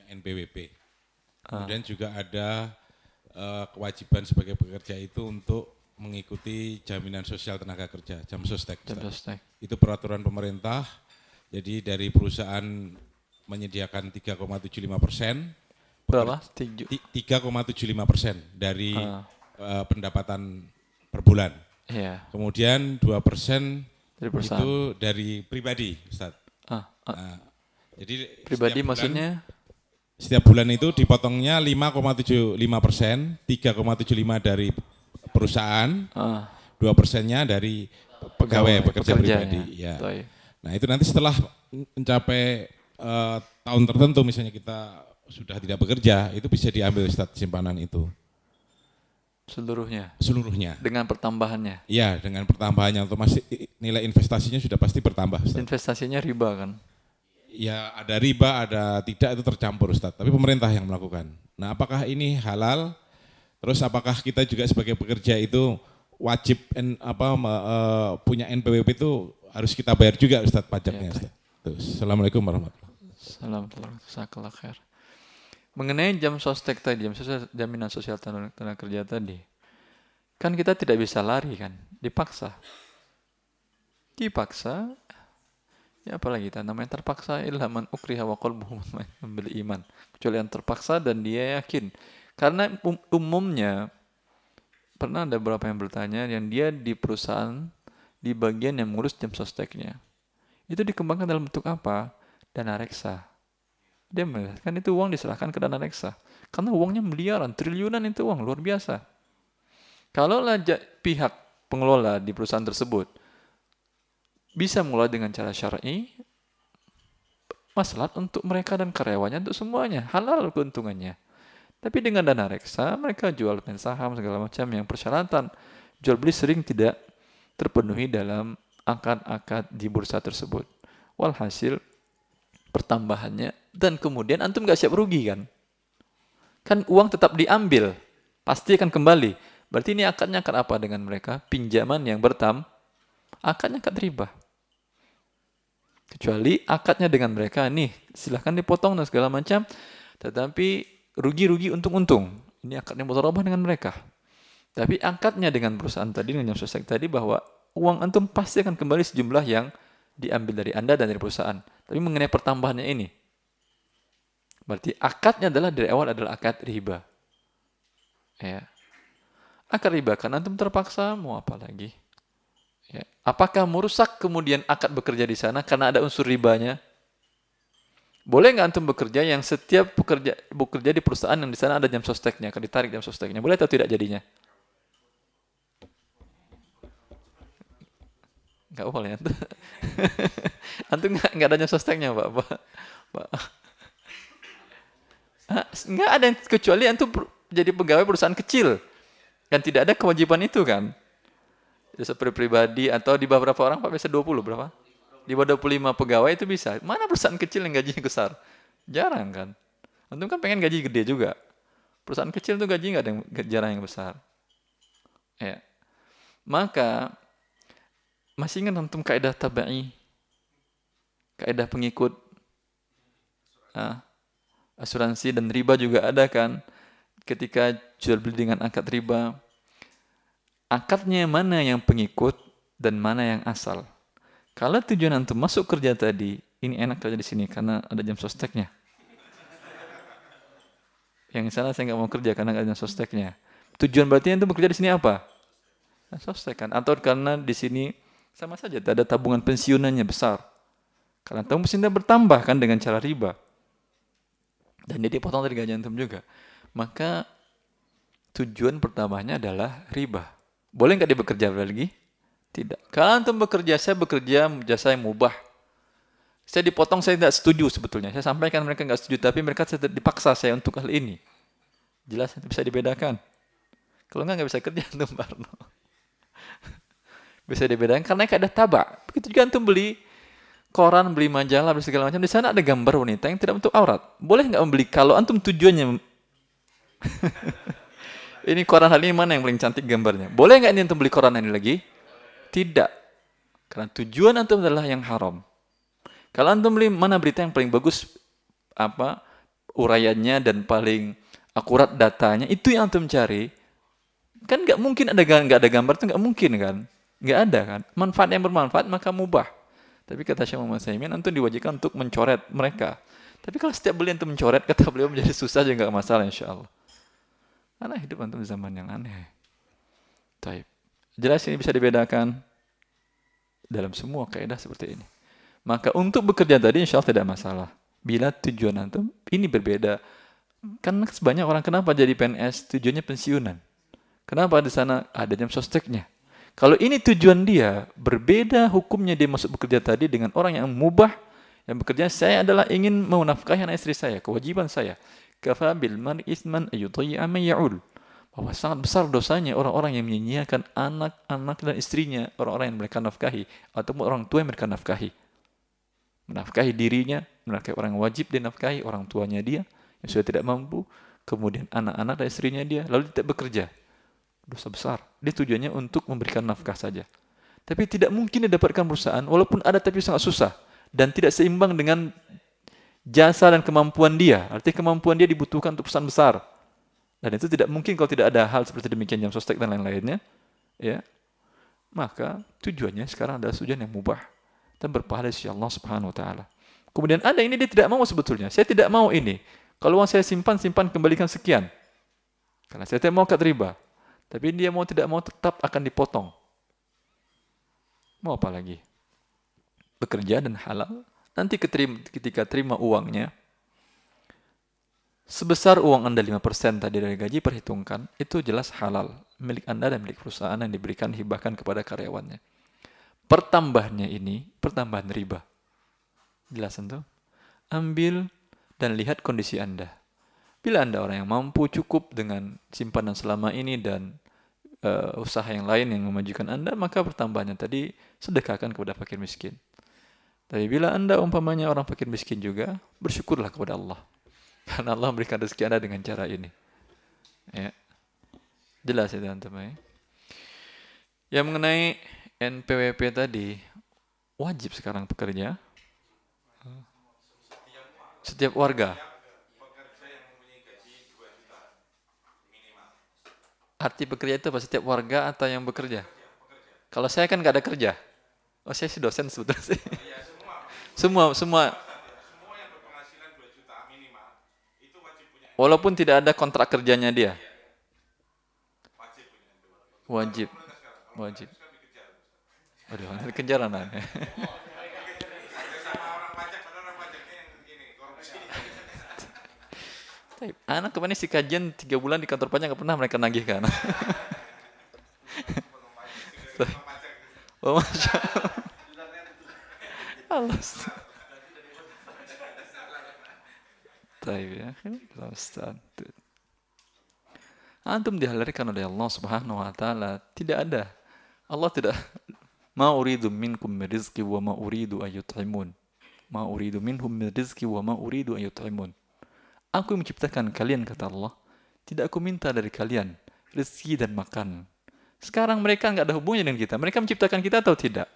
NPWP. Kemudian juga ada kewajiban sebagai pekerja itu untuk mengikuti jaminan sosial tenaga kerja, Jamsostek. Itu peraturan pemerintah. Jadi dari perusahaan menyediakan 3,75%. Berapa? 3,75% dari pendapatan per bulan. Iya. Kemudian 2% Itu dari pribadi, Ustaz. Nah, jadi pribadi maksudnya? Setiap bulan itu dipotongnya 5,75%, 3,75 dari perusahaan, 2%-nya dari pegawai pekerja pribadi. Ya. Nah itu nanti setelah mencapai tahun tertentu, misalnya kita sudah tidak bekerja, itu bisa diambil Ustaz simpanan itu. Seluruhnya? Seluruhnya. Dengan pertambahannya? Iya, dengan pertambahannya. Otomatis nilai investasinya sudah pasti bertambah, Ustaz. Investasinya riba kan? Ya ada riba, ada tidak, itu tercampur Ustaz. Tapi pemerintah yang melakukan. Nah apakah ini halal? Terus apakah kita juga sebagai pekerja itu wajib punya NPWP itu harus kita bayar juga Ustaz pajaknya Ustaz. Assalamualaikum warahmatullahi wabarakatuh. Mengenai Jamsostek tadi, jaminan sosial tenaga kerja tadi, kan kita tidak bisa lari kan, dipaksa, ya apalagi kita namanya terpaksa, ilhaman ukriha wa qalbuhu bil iman, kecuali yang terpaksa dan dia yakin, karena umumnya pernah ada beberapa yang bertanya yang dia di perusahaan di bagian yang mengurus Jamsosteknya, itu dikembangkan dalam bentuk apa? Dana reksa. Dia mengatakan itu uang diserahkan ke dana reksa. Karena uangnya miliaran, triliunan itu uang, luar biasa. Kalau pihak pengelola di perusahaan tersebut bisa mengelola dengan cara syar'i, maslahat untuk mereka dan karyawannya, untuk semuanya, halal keuntungannya. Tapi dengan dana reksa, mereka jual saham, segala macam yang persyaratan jual beli sering tidak terpenuhi dalam akad-akad di bursa tersebut. Walhasil, pertambahannya, dan kemudian antum gak siap rugi kan? Kan uang tetap diambil, pasti akan kembali. Berarti ini akadnya akad apa dengan mereka? Pinjaman yang akadnya akad riba. Kecuali akadnya dengan mereka, nih silahkan dipotong dan segala macam, tetapi rugi-rugi untung-untung. Ini akadnya mudharabah dengan mereka. Tapi akadnya dengan perusahaan tadi, dengan Jamsostek tadi, bahwa uang antum pasti akan kembali sejumlah yang diambil dari Anda dan dari perusahaan. Tapi mengenai pertambahannya ini, berarti akadnya dari awal adalah akad riba. Ya. Akad riba, kan antum terpaksa, mau apa lagi? Ya. Apakah merusak kemudian akad bekerja di sana karena ada unsur ribanya? Boleh nggak antum bekerja yang setiap bekerja di perusahaan yang di sana ada Jamsosteknya, akan ditarik Jamsosteknya? Boleh atau tidak jadinya? Nggak boleh antum. Antum nggak ada Jamsosteknya, Pak. Nggak ada, kecuali antum jadi pegawai perusahaan kecil kan tidak ada kewajiban itu kan. Seperti pribadi atau di bawah berapa orang Pak? Biasa 20 berapa? Di bawah 25 pegawai itu bisa. Mana perusahaan kecil yang gajinya besar? Jarang kan. Antum kan pengen gaji gede juga. Perusahaan kecil itu gaji nggak ada yang jarang yang besar. Ya. Maka masih ingat antum kaidah tabai, kaidah pengikut, asuransi dan riba juga ada kan. Ketika jual beli dengan akad riba, akadnya mana yang pengikut dan mana yang asal. Kalau tujuan antum masuk kerja tadi, ini enak kerja di sini karena ada Jamsosteknya. Yang di sana saya nggak mau kerja karena nggak ada Jamsosteknya. Tujuan berarti antum bekerja di sini apa? Jamsostek kan? Atau karena di sini sama saja, ada tabungan pensiunannya besar. Karena antum pensiunnya bertambah kan dengan cara riba. Dan dia dipotong dari gaji antum juga. Maka tujuan pertamanya adalah riba. Boleh nggak dia bekerja lagi? Tidak. Kalau antum bekerja, saya bekerja jasa yang mubah. Saya dipotong, saya tidak setuju sebetulnya. Saya sampaikan mereka nggak setuju, tapi mereka dipaksa saya untuk hal ini. Jelas bisa dibedakan. Kalau nggak bisa kerja antum Parno. Bisa dibedakan karena ada tabak. Begitu juga antum beli koran, beli majalah, beli segala macam. Di sana ada gambar wanita yang tidak bentuk aurat. Boleh nggak membeli? Kalau antum tujuannya ini koran hari ini mana yang paling cantik gambarnya? Boleh nggak ini antum beli koran ini lagi? Tidak. Karena tujuan antum adalah yang haram. Kalau antum beli mana berita yang paling bagus, uraiannya dan paling akurat datanya, itu yang antum cari. Kan nggak mungkin nggak ada gambar itu nggak mungkin kan, nggak ada kan. Manfaat yang bermanfaat maka mubah. Tapi kata Syekh Muhammad Utsaimin, antum diwajibkan untuk mencoret mereka. Tapi kalau setiap beli antum mencoret, kata beliau, menjadi susah juga nggak masalah insya Allah. Karena hidup antum di zaman yang aneh. Taib. Jelas ini bisa dibedakan dalam semua kaidah seperti ini. Maka untuk bekerja tadi insya Allah tidak masalah. Bila tujuan antum ini berbeda. Karena sebanyak orang kenapa jadi PNS tujuannya pensiunan. Kenapa di sana ada jam sosteknya. Kalau ini tujuan dia, berbeda hukumnya dia masuk bekerja tadi dengan orang yang mubah. Yang bekerja, saya adalah ingin menafkahi anak istri saya, kewajiban saya. Kafa bil mar'i isman ayyudhi'a man ya'ul. Bahwa sangat besar dosanya orang-orang yang menyia-nyiakan anak-anak dan istrinya, orang-orang yang mereka nafkahi, ataupun orang tua yang mereka nafkahi. Menafkahi dirinya, menafkahi orang yang wajib dinafkahi, orang tuanya dia, yang sudah tidak mampu, kemudian anak-anak dan istrinya dia, lalu tidak bekerja. Dosa besar. Dia tujuannya untuk memberikan nafkah saja. Tapi tidak mungkin didapatkan perusahaan, walaupun ada tapi sangat susah, dan tidak seimbang dengan jasa dan kemampuan dia. Artinya kemampuan dia dibutuhkan untuk perusahaan besar. Dan itu tidak mungkin kalau tidak ada hal seperti demikian, jam sostek dan lain-lainnya. Ya. Maka tujuannya sekarang adalah tujuan yang mubah dan berpahala di sisi Allah Subhanahu wa taala. Kemudian ada ini dia tidak mau sebetulnya. Saya tidak mau ini. Kalau uang saya simpan kembalikan sekian. Karena saya tidak mau akad riba. Tapi dia mau tidak mau tetap akan dipotong. Mau apa lagi? Bekerja dan halal. Nanti ketika terima uangnya, sebesar uang Anda 5% tadi dari gaji, perhitungkan. Itu jelas halal. Milik Anda dan milik perusahaan yang diberikan, hibahkan kepada karyawannya. Pertambahannya ini, pertambahan riba. Jelas tentu. Ambil dan lihat kondisi Anda. Bila Anda orang yang mampu cukup dengan simpanan selama ini dan usaha yang lain yang memajukan Anda, maka pertambahannya tadi sedekahkan kepada fakir miskin. Tapi bila Anda umpamanya orang fakir miskin juga, bersyukurlah kepada Allah. Karena Allah memberikan rezeki Anda dengan cara ini. Ya. Jelas ya teman-teman. Yang mengenai NPWP tadi, wajib sekarang pekerja. Setiap warga. Arti pekerja itu apa? Setiap warga atau yang bekerja? Kalau saya kan nggak ada kerja. Oh, saya si dosen sebetulnya sih. Semua yang berpenghasilan 2 juta minimal itu wajib punya. Walaupun tidak ada kontrak kerjanya dia. Wajib. Waduh, dikejar anaknya. Anak kemarin si kajian 3 bulan di kantor pajak nggak pernah mereka nagihkan. Oh, Masya Allah. Taib ya. Antum dihalalkan oleh Allah Subhanahu wa taala. Tidak ada. Allah tidak ma uridu minkum min rizqi wa ma uridu ayyut'imun. Ma uridu minhum min rizqi wa ma uridu ayyut'imun. Aku yang menciptakan kalian, kata Allah. Tidak aku minta dari kalian rezeki dan makan. Sekarang mereka enggak ada hubungannya dengan kita. Mereka menciptakan kita atau tidak?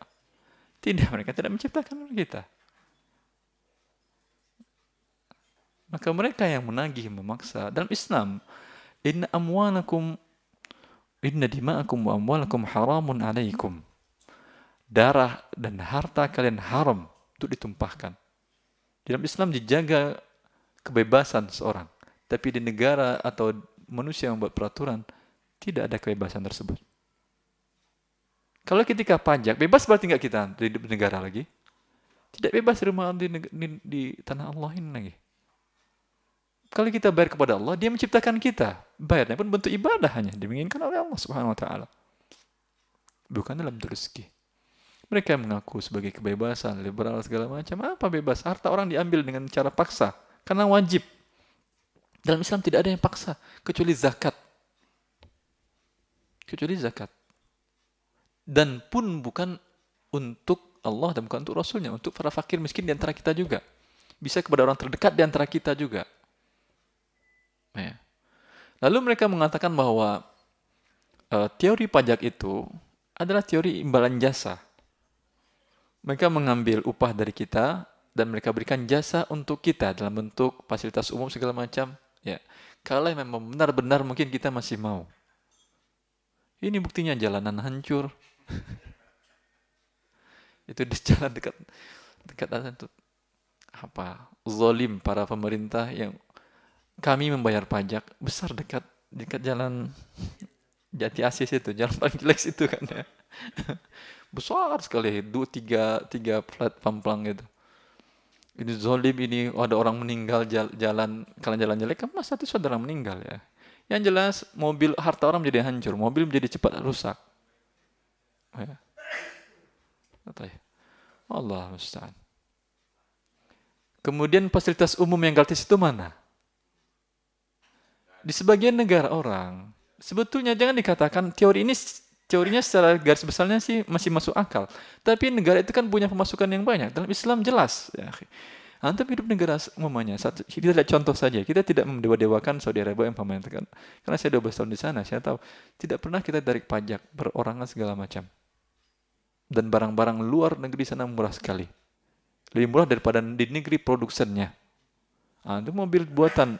Tidak, mereka tidak menciptakan kita. Maka mereka yang menagih, memaksa. Dalam Islam, inna dima'akum wa amwalakum haramun alaikum. Darah dan harta kalian haram untuk ditumpahkan. Dalam Islam dijaga kebebasan seorang. Tapi di negara atau manusia yang membuat peraturan, tidak ada kebebasan tersebut. Kalau ketika pajak, bebas berarti enggak kita di negara lagi? Tidak bebas di tanah Allah ini lagi. Kalau kita bayar kepada Allah, Dia menciptakan kita. Bayarnya pun bentuk ibadah hanya diinginkan oleh Allah Subhanahu wa taala. Bukan dalam rezeki. Mereka mengaku sebagai kebebasan, liberal segala macam. Apa bebas? Harta orang diambil dengan cara paksa karena wajib. Dalam Islam tidak ada yang paksa kecuali zakat. Kecuali zakat. Dan pun bukan untuk Allah dan bukan untuk Rasulnya, untuk para fakir miskin di antara kita juga. Bisa kepada orang terdekat di antara kita juga. Ya. Lalu mereka mengatakan bahwa teori pajak itu adalah teori imbalan jasa. Mereka mengambil upah dari kita dan mereka berikan jasa untuk kita dalam bentuk fasilitas umum segala macam, ya. Kalau memang benar-benar mungkin kita masih mau. Ini buktinya jalanan hancur. Itu di jalan dekat itu apa? Zalim para pemerintah yang kami membayar pajak besar dekat jalan Jati Asis itu, jalan paling jelek itu kan ya. Besar sekali, tiga platform gitu. Ini zolim, ini ada orang meninggal jalan karena jalan jelek, kan masa itu saudara meninggal ya. Yang jelas mobil, harta orang menjadi hancur, mobil menjadi cepat rusak. Ya. Allah musta'an. Kemudian fasilitas umum yang gratis itu mana? Di sebagian negara orang, sebetulnya jangan dikatakan teorinya secara garis besarnya sih masih masuk akal. Tapi negara itu kan punya pemasukan yang banyak. Dalam Islam jelas. Ya. Antum hidup negara umumnya. Kita lihat contoh saja. Kita tidak mendewa-dewakan Saudi Arabia yang pemerintahan. Karena saya 12 tahun di sana, saya tahu. Tidak pernah kita tarik pajak, perorangan segala macam. Dan barang-barang luar negeri sana murah sekali. Lebih murah daripada di negeri produsennya. Itu mobil buatan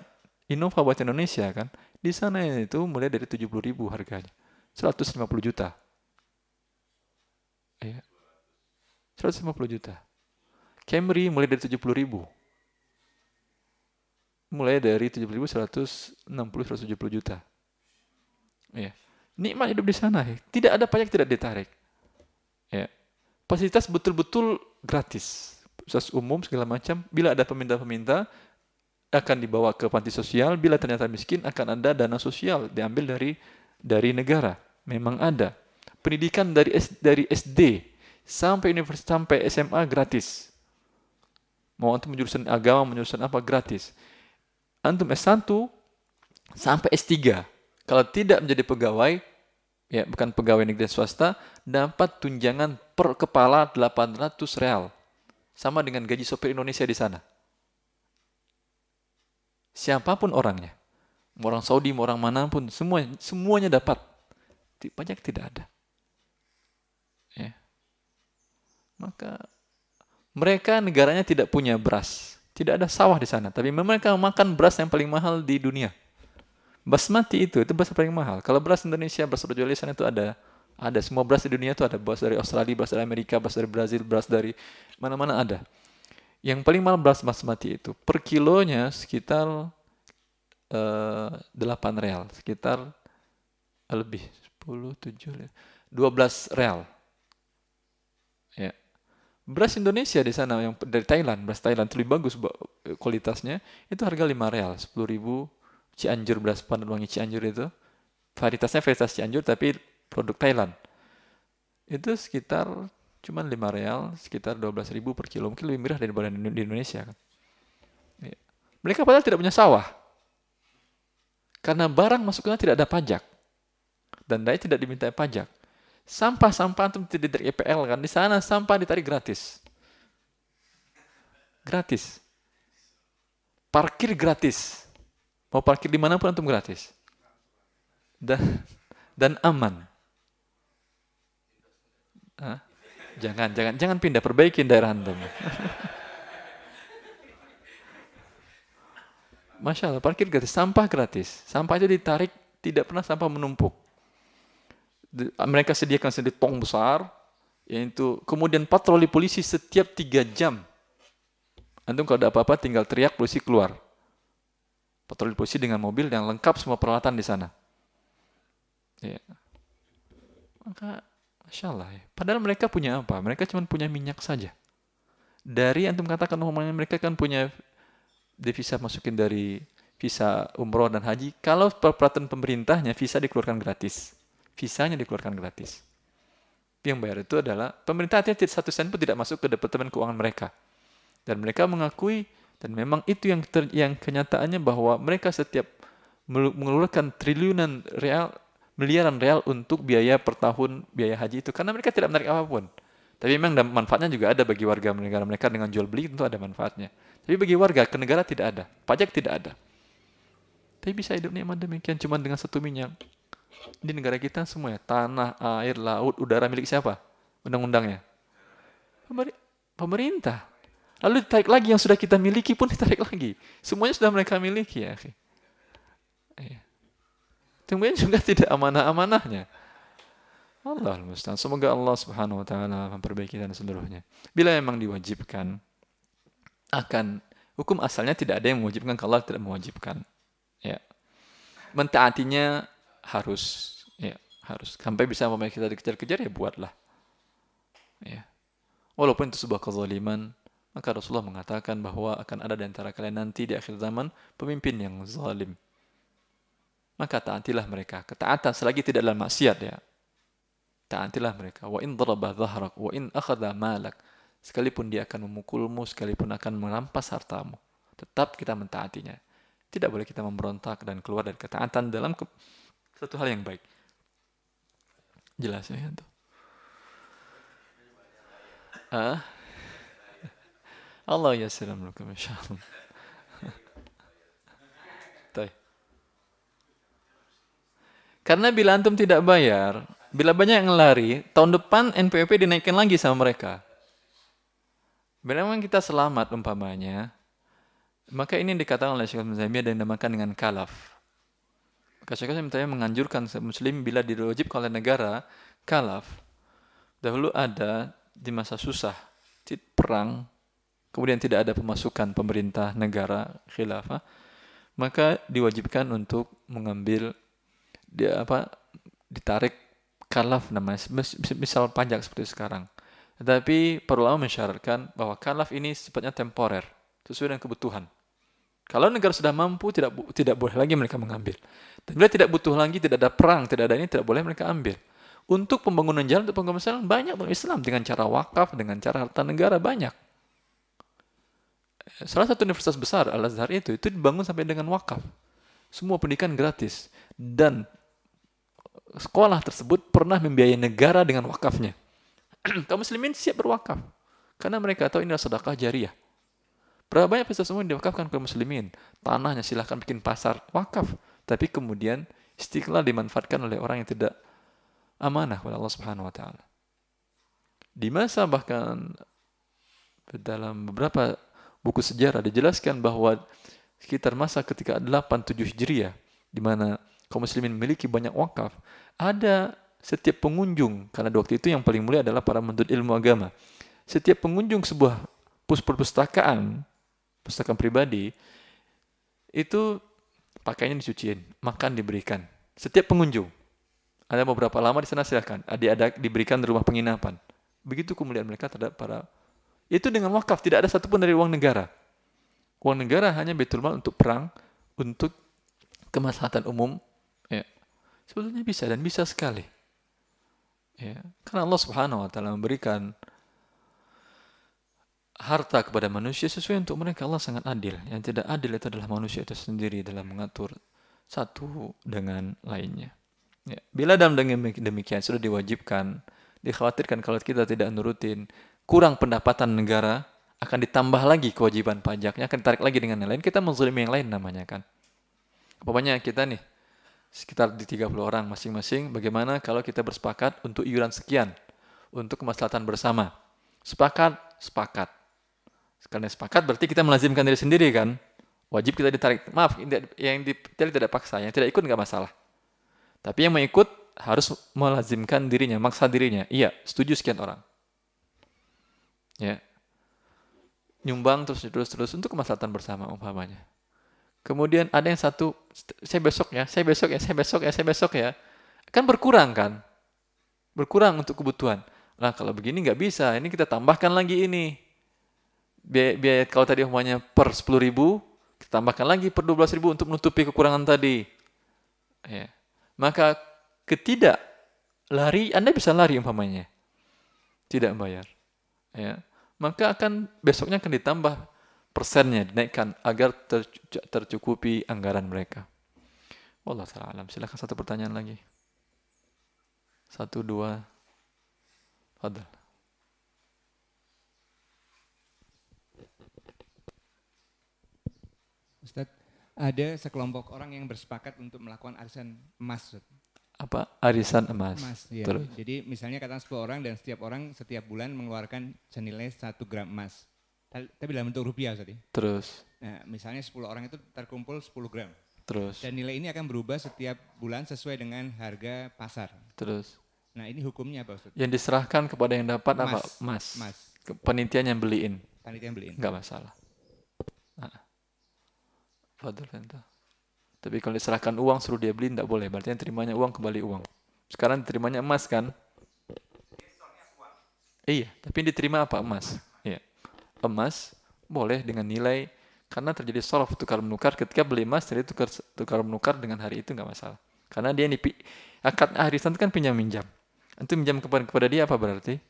Innova buat Indonesia kan. Di sana itu mulai dari 70.000 harganya. 150 juta. Ya. 150 juta. Camry mulai dari 70.000. Mulai dari 70.000 160-170 juta. Ya. Nikmat hidup di sana. Ya. Tidak ada pajak, tidak ditarik. Ya. Fasilitas betul-betul gratis. Fasilitas umum segala macam. Bila ada peminta-peminta akan dibawa ke panti sosial. Bila ternyata miskin akan ada dana sosial diambil dari negara. Memang ada. Pendidikan dari SD sampai universitas sampai SMA gratis. Mau antum jurusan agama, jurusan apa gratis. Antum S1 sampai S3. Kalau tidak menjadi pegawai, ya bukan pegawai negeri swasta, dapat tunjangan per kepala 800 real. Sama dengan gaji sopir Indonesia di sana. Siapapun orangnya. Mau orang Saudi, mau orang manapun, semuanya dapat. Pajak tidak ada. Ya. Maka mereka negaranya tidak punya beras. Tidak ada sawah di sana. Tapi mereka makan beras yang paling mahal di dunia. Basmati itu beras paling mahal. Kalau beras Indonesia, beras Rojo Lisan itu ada. Semua beras di dunia itu ada. Beras dari Australia, beras dari Amerika, beras dari Brazil, beras dari mana-mana ada. Yang paling mahal beras basmati itu. Per kilonya sekitar 8 real. Sekitar lebih. 12 real. Ya. Beras Indonesia di sana yang dari Thailand, beras Thailand itu lebih bagus kualitasnya. Itu harga 5 real, 10.000 Cianjur, beras Pandan Wangi Cianjur itu. Varietasnya varietas Cianjur tapi produk Thailand. Itu sekitar cuma 5 real, sekitar 12.000 per kilo. Mungkin lebih murah daripada di Indonesia kan. Ya. Mereka padahal tidak punya sawah. Karena barang masuknya tidak ada pajak. Dan daya tidak diminta pajak. Sampah itu tidak dari EPL kan. Di sana sampah ditarik gratis. Gratis. Parkir gratis. Mau parkir di mana pun antum gratis. Dan aman. Hah? Jangan pindah, perbaikin daerah antum. Masya Allah, parkir gratis, sampah gratis. Sampah itu ditarik, tidak pernah sampah menumpuk. Mereka sediakan sendiri tong besar, yaitu kemudian patroli polisi setiap 3 jam. Antum kalau ada apa-apa tinggal teriak, polisi keluar. Patroli polisi dengan mobil yang lengkap semua peralatan di sana. Ya. Maka, Masya Allah. Ya. Padahal mereka punya apa? Mereka cuma punya minyak saja. Dari antum katakan mereka kan punya devisa masukin dari visa umroh dan haji. Kalau peraturan pemerintahnya visa dikeluarkan gratis. Visanya dikeluarkan gratis. Yang bayar itu adalah pemerintah tidak 1 sen pun tidak masuk ke departemen keuangan mereka. Dan mereka mengakui dan memang itu yang kenyataannya bahwa mereka setiap mengeluarkan triliunan real, miliaran real untuk biaya per tahun biaya haji itu karena mereka tidak menarik apapun. Tapi memang manfaatnya juga ada bagi warga negara mereka dengan jual beli tentu ada manfaatnya. Tapi bagi warga ke negara tidak ada, pajak tidak ada. Tapi bisa hidup nikmat demikian cuma dengan 1 minyak. Di negara kita semuanya tanah, air, laut, udara milik siapa? Undang-undangnya. Pemerintah. Lalu ditarik lagi yang sudah kita miliki pun ditarik lagi. Semuanya sudah mereka miliki ya. Kemudian juga tidak amanah-amanahnya. Allah al-musta'an. Semoga Allah Subhanahu wa taala memperbaiki dan seluruhnya. Bila memang diwajibkan, akan hukum asalnya tidak ada yang mewajibkan kalau Allah tidak mewajibkan. Ya. Mentaatinya harus, ya, harus. Sampai bisa kita dikejar-kejar ya buatlah. Ya. Walaupun itu sebuah kezaliman, maka Rasulullah mengatakan bahwa akan ada di antara kalian nanti di akhir zaman pemimpin yang zalim. Maka taatilah mereka. Ketaatan selagi tidak dalam maksiat ya. Taatilah mereka. Wa in daraba dhahrak wa in akhadha malak. Sekalipun dia akan memukulmu, sekalipun akan merampas hartamu, tetap kita mentaatinya. Tidak boleh kita memberontak dan keluar dari ketaatan dalam satu hal yang baik. Jelas ya itu. Allah yassir lakum insyaallah. Karena bila antum tidak bayar, bila banyak yang lari, tahun depan NPWP dinaikkan lagi sama mereka. Bila memang kita selamat umpamanya, maka ini dikatakan oleh Syekh Ibnu Taimiyah dan dinamakan dengan kalaf. Maka Syekh Ibnu Taimiyah menganjurkan muslim bila diwajibkan oleh negara kalaf. Dahulu ada di masa susah, perang, kemudian tidak ada pemasukan pemerintah negara khilafah, maka diwajibkan untuk mengambil ditarik kalaf namanya, misal pajak seperti sekarang. Tetapi para ulama mensyaratkan bahwa kalaf ini sifatnya temporer, sesuai dengan kebutuhan. Kalau negara sudah mampu, tidak boleh lagi mereka mengambil. Dan bila tidak butuh lagi, tidak ada perang, tidak ada ini, tidak boleh mereka ambil. Untuk pembangunan jalan, untuk pembangunan Islam, banyak Islam dengan cara wakaf, dengan cara harta negara, banyak. Salah satu universitas besar, Al-Azhar itu dibangun sampai dengan wakaf. Semua pendidikan gratis. Dan sekolah tersebut pernah membiayai negara dengan wakafnya. Kaum muslimin siap berwakaf. Karena mereka tahu ini adalah sedekah jariah. Berapa banyak pesta semua yang diwakafkan kaum muslimin. Tanahnya silahkan bikin pasar, wakaf. Tapi kemudian istiqlal dimanfaatkan oleh orang yang tidak amanah kepada Allah Subhanahu wa taala. Di masa bahkan dalam beberapa buku sejarah dijelaskan bahwa sekitar masa ketika 87 Hijriah, di mana kaum muslimin memiliki banyak wakaf, ada setiap pengunjung, karena di waktu itu yang paling mulia adalah para menuntut ilmu agama. Setiap pengunjung sebuah perpustakaan pribadi, itu pakaiannya dicuciin, makan diberikan. Setiap pengunjung. Ada beberapa lama di sana silakan, ada diberikan di rumah penginapan. Begitu kemuliaan mereka terhadap para, itu dengan wakaf, tidak ada satupun dari uang negara. Uang negara hanya Baitul Mal untuk perang, untuk kemaslahatan umum. Ya. Sebetulnya bisa dan bisa sekali. Ya. Karena Allah Subhanahu wa taala memberikan harta kepada manusia sesuai untuk mereka. Allah sangat adil. Yang tidak adil itu adalah manusia itu sendiri dalam mengatur satu dengan lainnya. Ya. Bila dalam demikian sudah diwajibkan, dikhawatirkan kalau kita tidak nurutin, kurang pendapatan negara, akan ditambah lagi kewajiban pajaknya, akan ditarik lagi dengan yang lain, kita menzalimi yang lain namanya kan. Pokoknya kita nih, sekitar di 30 orang masing-masing, bagaimana kalau kita bersepakat untuk iuran sekian, untuk kemaslahatan bersama. Sepakat. Karena sepakat berarti kita melazimkan diri sendiri kan. Wajib kita ditarik. Maaf, yang tidak paksa, yang tidak ikut nggak masalah. Tapi yang mau ikut harus melazimkan dirinya, maksa dirinya. Iya, setuju sekian orang. Ya. Nyumbang terus untuk kemaslahatan bersama umpamanya. Kemudian ada yang satu, saya besok ya. Kan berkurang kan? Berkurang untuk kebutuhan. Nah kalau begini nggak bisa, ini kita tambahkan lagi ini. Biaya kalau tadi umpamanya per 10.000, kita tambahkan lagi per 12.000 untuk menutupi kekurangan tadi. Ya. Maka Anda bisa lari umpamanya. Tidak bayar. Ya. Maka besoknya akan ditambah persennya, dinaikkan agar tercukupi anggaran mereka. Wallahu ta'ala alam. Silakan satu pertanyaan lagi. 1, 2. Fadal. Ustaz, ada sekelompok orang yang bersepakat untuk melakukan arisan emas. Apa? Arisan emas. Ya. Jadi misalnya katakan 10 orang dan setiap orang setiap bulan mengeluarkan senilai 1 gram emas. Tapi dalam bentuk rupiah Ustaz. Terus. Nah, misalnya 10 orang itu terkumpul 10 gram. Terus. Dan nilai ini akan berubah setiap bulan sesuai dengan harga pasar. Terus. Nah, ini hukumnya apa Ustaz? Yang diserahkan kepada yang dapat apa? Emas. Penitian yang beliin. Panitia yang beliin. Enggak masalah. Fadl ente. Tapi kalau diserahkan uang suruh dia beli enggak boleh. Berarti yang terimanya uang kembali uang. Sekarang terimanya emas kan? Iya, tapi yang diterima apa? Emas. Iya. Emas boleh dengan nilai karena terjadi sorof tukar menukar ketika beli emas jadi tukar menukar dengan hari itu enggak masalah. Karena dia akad arisan itu kan pinjam minjam. Antum minjam kepada dia apa berarti?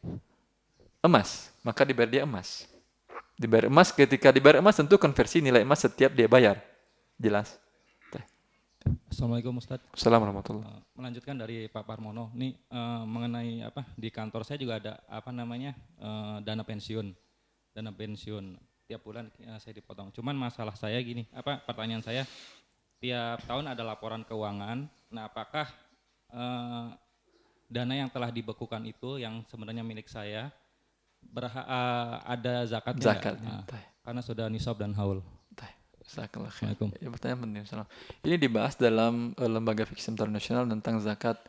Emas. Maka dibayar dia emas. Dibayar emas, ketika dibayar emas tentu konversi nilai emas setiap dia bayar. Jelas? Assalamualaikum Ustaz. Assalamualaikum warahmatullahi. Melanjutkan dari Pak Parmono, ini mengenai apa di kantor saya juga ada dana pensiun. Dana pensiun tiap bulan saya dipotong. Cuman masalah saya gini, pertanyaan saya, tiap tahun ada laporan keuangan. Nah, apakah dana yang telah dibekukan itu yang sebenarnya milik saya ada zakatnya? Zakatnya. Karena sudah nisab dan haul. Assalamualaikum. Ya, pertanyaan penting. Ini dibahas dalam lembaga fikih internasional tentang zakat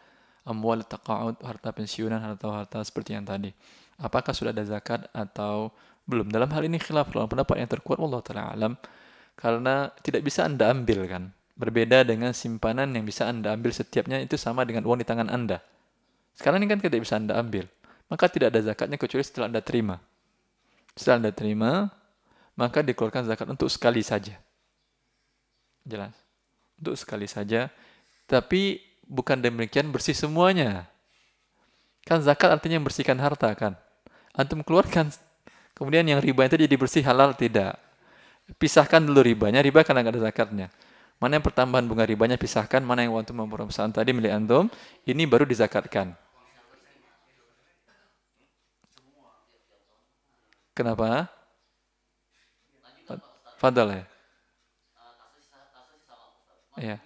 amwal taqa'ud, harta pensiunan atau harta seperti yang tadi. Apakah sudah ada zakat atau belum? Dalam hal ini khilaf dalam pendapat yang terkuat wallahu taala alam, karena tidak bisa Anda ambil kan. Berbeda dengan simpanan yang bisa Anda ambil setiapnya itu sama dengan uang di tangan Anda. Sekarang ini kan tidak bisa Anda ambil. Maka tidak ada zakatnya kecuali setelah Anda terima. Setelah Anda terima, maka dikeluarkan zakat untuk sekali saja. Jelas. Untuk sekali saja. Tapi bukan demikian bersih semuanya. Kan zakat artinya membersihkan harta kan. Antum keluarkan. Kemudian yang riba itu jadi bersih halal tidak. Pisahkan dulu ribanya. Riba karena nggak ada zakatnya. Mana yang pertambahan bunga ribanya pisahkan. Mana yang antum memperoleh perusahaan tadi milik antum. Ini baru dizakatkan. Kenapa? Fadal ya. Iya.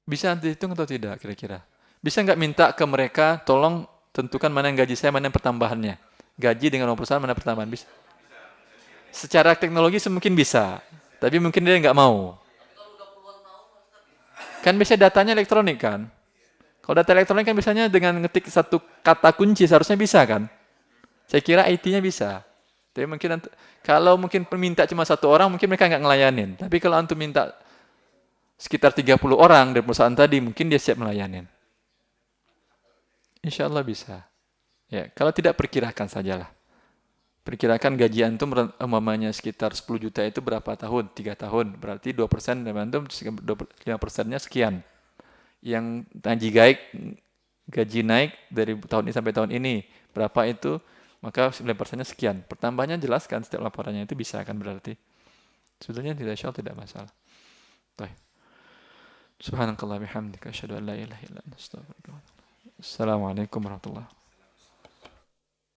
Bisa dihitung atau tidak kira-kira? Bisa nggak minta ke mereka, tolong tentukan mana yang gaji saya, mana yang pertambahannya. Gaji dengan uang perusahaan, mana pertambahan. Bisa. Secara teknologi mungkin bisa, tapi mungkin dia nggak mau. Kan bisa datanya elektronik kan? Kalau data elektronik kan biasanya dengan ngetik satu kata kunci seharusnya bisa kan? Saya kira IT-nya bisa. Tapi mungkin kalau mungkin minta cuma satu orang, mungkin mereka nggak ngelayanin. Tapi kalau antum minta sekitar 30 orang dari perusahaan tadi, mungkin dia siap melayanin. Insya Allah bisa. Ya, kalau tidak perkirakan sajalah. Perkirakan gaji antum umpamanya sekitar 10 juta itu berapa tahun? 3 tahun. Berarti 2% dari antum 5%-nya sekian. Yang gaji naik dari tahun ini sampai tahun ini. Berapa itu? Maka 9%-nya sekian. Pertambahannya jelaskan setiap laporannya itu bisa kan berarti. Sebetulnya tidak tidak masalah. Baik. Subhanakallah bihamdika asyhadu an la ilaha illa anta astaghfiruka wa atubu ilaik. Assalamualaikum warahmatullahi wabarakatuh.